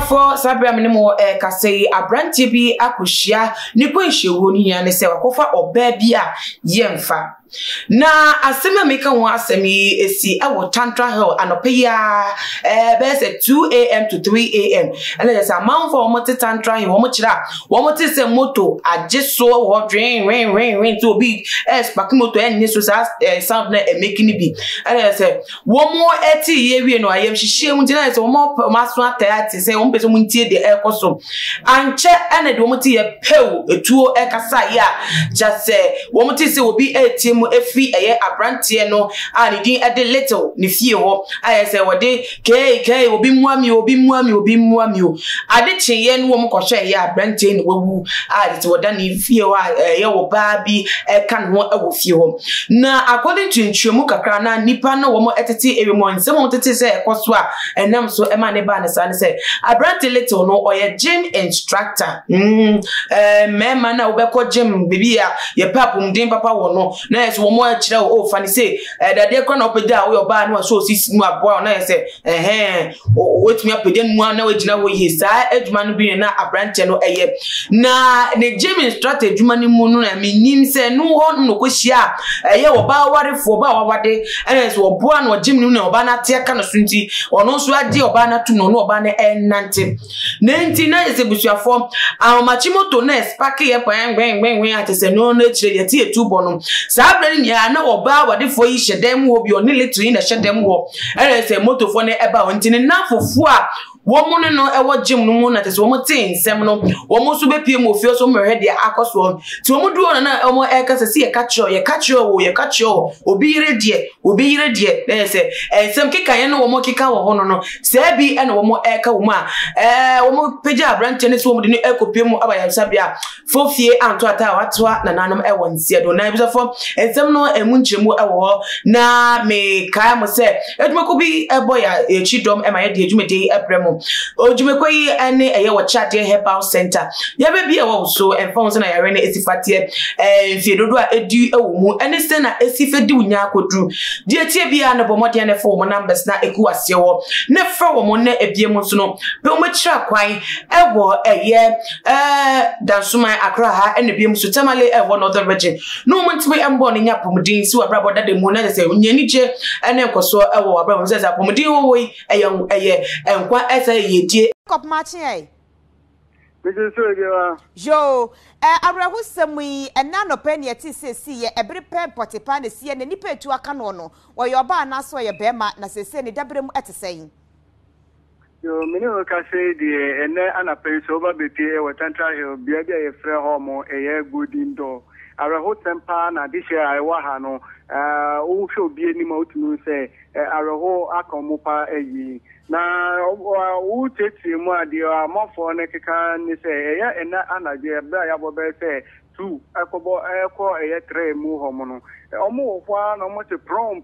for Sabra Minimo Kase, a brandy be Akushia, Nipo ni ya ne se wakofa obabia yemfa. Na asema meka wa asemi esi awo Tantra Hill anopeya be 2 a.m. to 3 a.m. and there's a man for omo Tantra Hill omo chira omo te se moto ajeso wo rain to be spark moto en so sound na making it be and there's a one more 80 year no ayem hihie mu tina se omo maso atati se omo peso mu ntie de ekoso anche ene de omo te ye pew etuo ekasa ya just say omo te se obi etie efi eye abrantie no ani din ede little ni fie ho aye se wode kk obi muami o ade cheye no wo mkoshe eye abrantie ni wawu ade te woda ni fie ho eye wo ba bi kan ho ewo fie ho na according to ntwemu kakra na nipa no wo mo etete ewemo nsem wo tete se ekoso a enam so ema ne ba ne sa ne se abrantie little no oye gym instructor mema na wo be ko gym bibia ye papum din papa wo no na so mo achira o fani say dade kwa na opeda wo yoba no so sisi mu aboa na say wetumi apede mu na wagina wo yi sa adwuma no bi na abranche no eye na ne gym instructor adwuma ni mu no na menim say no ho no kohia eye wo ba warefo ba wawade na so oboa no gym ni na oba na te aka no sunti ono so ade oba na tu no no oba na enante na nti na ese busuafo amachimoto na spark ye gwen atese no na chire ye tie tubo no sa ya na oba wade fo yi hyedem wo bi oni little na hyedem wo ere se moto fo ne eba ontini na fofo a wo mu no ewo gym no mu na tese wo mu tin sem no wo mu so be pie mu ofio so mehwe de akoso ti wo mu duo na omo ekasa se ye kacho obi yire de na se sem kika ye no wo mu kika wo hono no se bi na wo mu eka wo mu a wo mu peja branch ne so wo mu de no ekopie mu abaya sabia fofie anto ata watwa na nanom ewo nsie do na bi so fo sem no emu nchemu ewo na me kai mo se edumako bi ebo ya echidom ema ye de edumede ebremo ojumeko yi ene eye wo chade herbal center ya be bi ewo so enfon so na yare na esifate mfie dodo a edi ewo mu ene se na esifedi unya akodru die tie bia na bomode ne fo mo numbers na eku ase wo ne fra wo mo na ebie mu so no be mo chira kwan ewo eye dansuma akra ha ene bie mu so tamale ewo northern region no mo ntime embo ne nya pomodin si wa brabo dade mu na se unyani je ene nkoso ewo wa brabo se pomodin wo yi eye enkwa ese yedie kop matching ai jo abrahu samui ena no pe ne ti sesi ye ebere pe potipa ne sie ne nipa etu aka no no wo yo ba na so ye bema na sesi ne dabrem etesen yo mini o ka say die ene ana pe so ba beti e wo Tantra Hill bia bia ye frɛ ho mo eye godin do abrahu tempa na di share ai wa ha no o hwe obi ani ma otunu se abrahu akomupa eyi na o tete mu ade amofo ne keka ni se eya ena anaje bra ya bo be se 2 ekobo eko eye 3 mu ho mo no omo kwa na mo te prom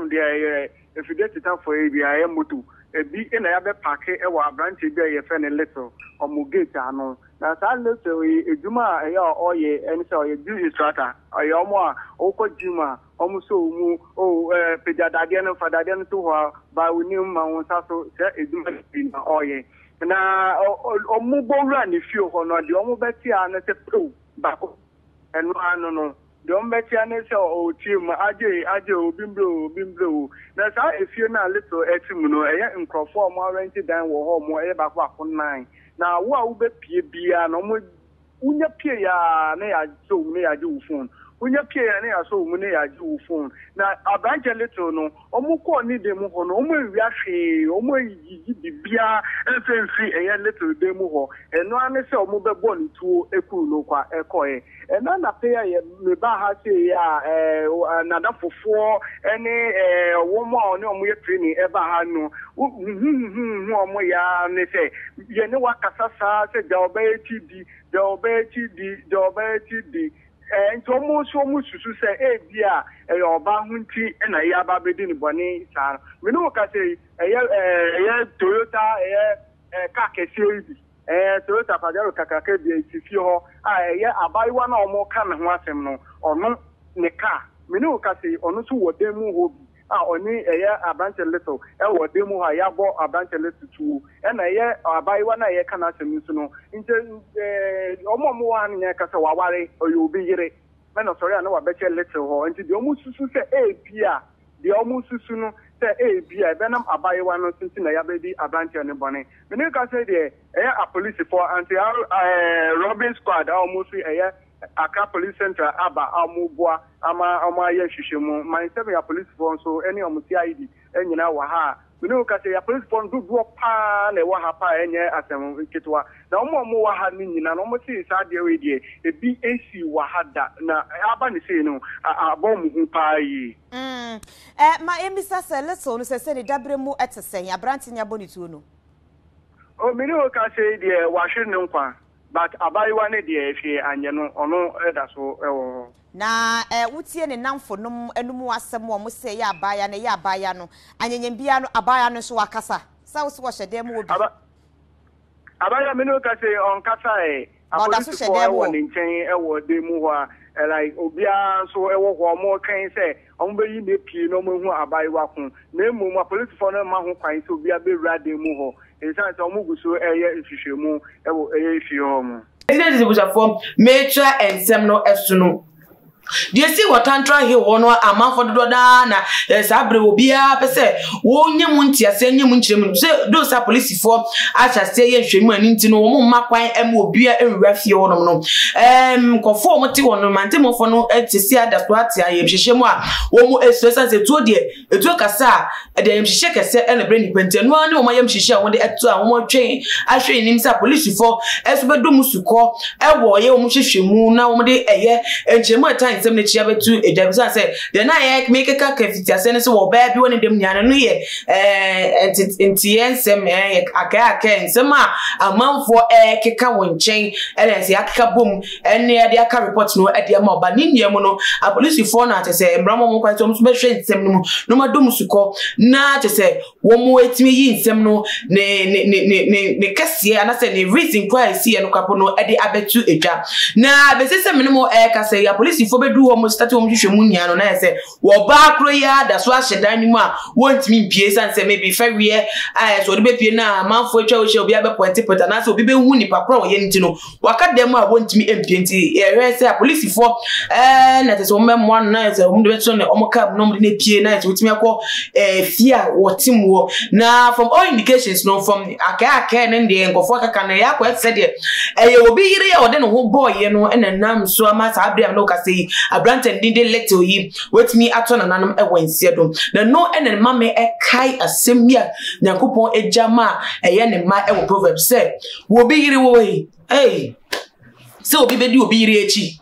dia if you get it for e bia e moto ebi ena ya be park e wa branch bia ye fe ne little omo gate ano na sa little ejuma eya oye eni se oye do instructor oye omo a okọ juma omo so mu pedadade no fadade no to ho ba woni ma won sa so se ejuma na oye na omo bowra ni fio ho no de omo beti a na se pro ba ko enu anu no de omo beti a na se o team aje obimbro na sa efio na little etim no eye nkrofo omo rent dan wo ho mo eye ba ko afon 9 na wo a wo be pie bia no mo unya pie ya na ya so ne ya ju phone unya pie ya na ya so mu ne ya ju phone na abranche little no omo ko ni de mu ho no omo wi ahwe omo yi bibia enfenfi eye little de mu ho eno ane se omo be ball tuo ekuru no kwa ekoye ena na pe ya me ba ha se ya na da fofo ene wo mo oni omo ye training e ba ha no omo ya ne se ye ne wakasa sa se da obeti di nto mo so mo susu se e bia oba hunti na ya ba bedi ni boni sa me no ka se Toyota ka kesi obi Toyota Pajero kakake bi etifi ho abaiwa na omo ka me ho asem no ono ne ka me no ka se ono so wodemu ho bi oni abranche little wo de mu ha ya bo abranche little tu na abaiwa na kana asem nso no nje omo wa nya kasa waware oyobi yire me no sorry na wa beche little ho nti de omu susu se bia de omu susu no se bia benam abaiwa no sinti na ya bedi abranche ne bone me ne ka say de a police for anti robin squad almost Aka police center aba amubua ama ye hwehwemu man se ya police force so any omuti ID enyina wa ha we no ka say ya police force do pa na wa ha pa enye asem kitwa na omo wa ha ni nyina no mo ti sa de we die e bi AC wa ha da na aba ni say no abom hu pa yi ma emisa se letso no se ni dabre mu etesen abranti nya bonitu no o me no ka say de wa hwe ne nkwa but abaiwa ne de ehwe anye no ono eda so ewo na wutie ne namfo nom enum asem wo mo se ya abaya ne ya abaya no anyanyem bia no abaya no so wakasa sa so hyede mu obi abaya me no ka say on kasa apolisi fo ewo ne nchen ewo de mu ho like obia so ewo ho mo kan say on be yi ne pie no mo hu abaiwa kun na emu apolisi fo no ma ho kwan so obia be wura de mu ho insan so mo guso ehwehwemu ewo ehwehwemu This is a form major and seminal esuno. Do you see what Tantra here one a man for the doda na sabre obia pese wo nya munti ase nya munchirem say those are police for acha say ye hwemu aninti no wo makwan em obia enwura fie wonom no kofo mo ti wono mante mo fo no etisi ada so ate aye hwehwemu a wo mo esuesa se tuo de etuo kasa de hwehwe kese ene bre ni pente no ane wo mayem hwehwe a wo de etu a wo twen ahwe nim sa police for esu bedo musuko ewo ye wo mo hwehwemu na wo de eye enchemu atan sem ne chia betu edabisa say the na ye make ka kafiti say ne so wo ba bi woni dem nyane no ye ntiyensem aka nsem a amanfo keka wonchen ele se akeka bom ene ye de aka report no e de ma oba ni niam no a police for na te say emramo mo kwa so be hwe nsem no no madom suko na te say wo mo etimi yi nsem no ne kase ana say ne reason kwa isi no kapo no e de abetu edwa na be se me no ka say ya police for be do almost start home hwehwemu nya no na say wo ba kro ya da so ahyedan ni mu a wontimi mpie san say maybe fawie so de be pie na manfo atwa wo hye obi abe point na say obi be hu ni papro wo ye nti no waka dem a wontimi empie nti ehwe say police for na say wo memmo na say wo de be so ne omoka no de na pie na say wotimi akọ fia wotimwo na from all indications no from aka ne de nkofo aka na ya kwa say de obi yire ya ode no ho boy no enanam so ama sa abriam no ka say Abranten didn't let you with me at on anonymous Wednesday. The no and mammy a kai a simia, Nakupon a jama, a yen and my proverb said, will be away. Hey, so be you be reachy.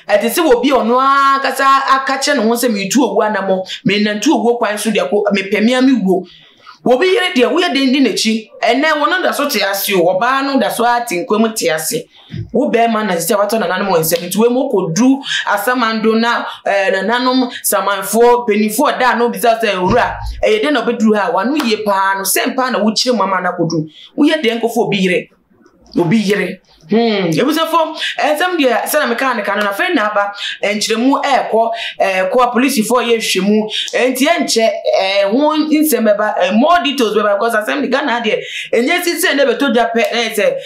At the will be on one cassa a catcher once a mutual one more, men and two walk one should me pay me a go. Will be ready, we are dinner, and now one of the sort as you or bano, that's why I think we tiasi. Wo be man na se wato na nanum ensem ti we mo kodru asamando na nanum samanfo penifo da no bisa se owura de na obedru ha wanu ye pa no sempa na wo kire mama na kodru wo ye de nkofo obi yire ebusafo ensem de se na mekanika no na fe na ba enchiremu ko police for ye hwemu enti enche ho nsem beba more details beba because asem de Ghana de enye sise na beto jape na say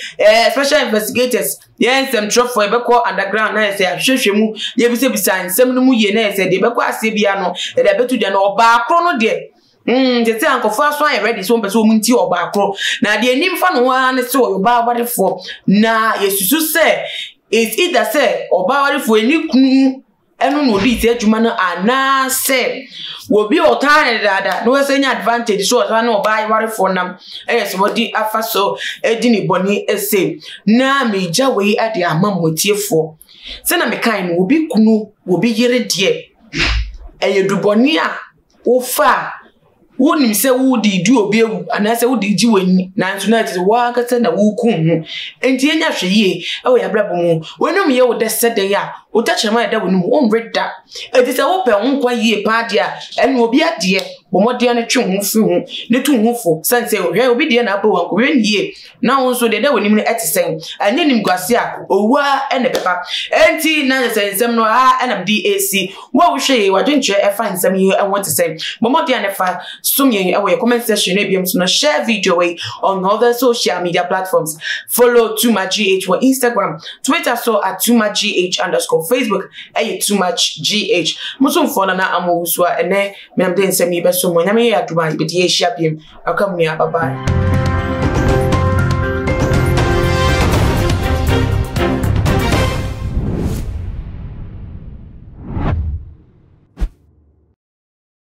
special investigators yes ensem trofo e beko underground na say ahwehwemu ye bisa nsem no mu ye na say de beko ase bia no de beto de na oba akro no de they say uncle first one ready so person munti oba akro na de enim fa no wan say oba ware for na yesusu say is either say oba ware for eni kunu enu no di say adwuma no ana say wo bi otane dada no say nya advantage so na oba ware for nam yes wo di afa so edi ni boni ese na meja we ade amammotiefo say na me kan no obi kunu obi yere de eyeduboni a wo fa woni se wudi du obi ewu anase wudi ji wani na nso na ti wa kata na wuku hu enti enya hweye e ya brabo mu wonum ye wo de sede ya o ta chema da wonum on reda enti se wo pe nkwa yie pa dia enu obi ade bomodia ne twe ho fi ho ne tu ho fo sense ohwe obi de na abo wanko we nie na won so de da wonim ne etisen anye nim guase a owua ene pepa enti na sensem no ha enam DAC wo wo hwe wadwenche efa nsem yi want to say bomodia ne fa sumye awe comment section e biam so na share video way on other social media platforms. Follow Too Much GH on Instagram, Twitter so at Too Much GH _ Facebook Too Much GH. Musum follow na amu uswa ene me am den se mi be so mo nyame ya dubai be die hia biem. Akam ni bye bye.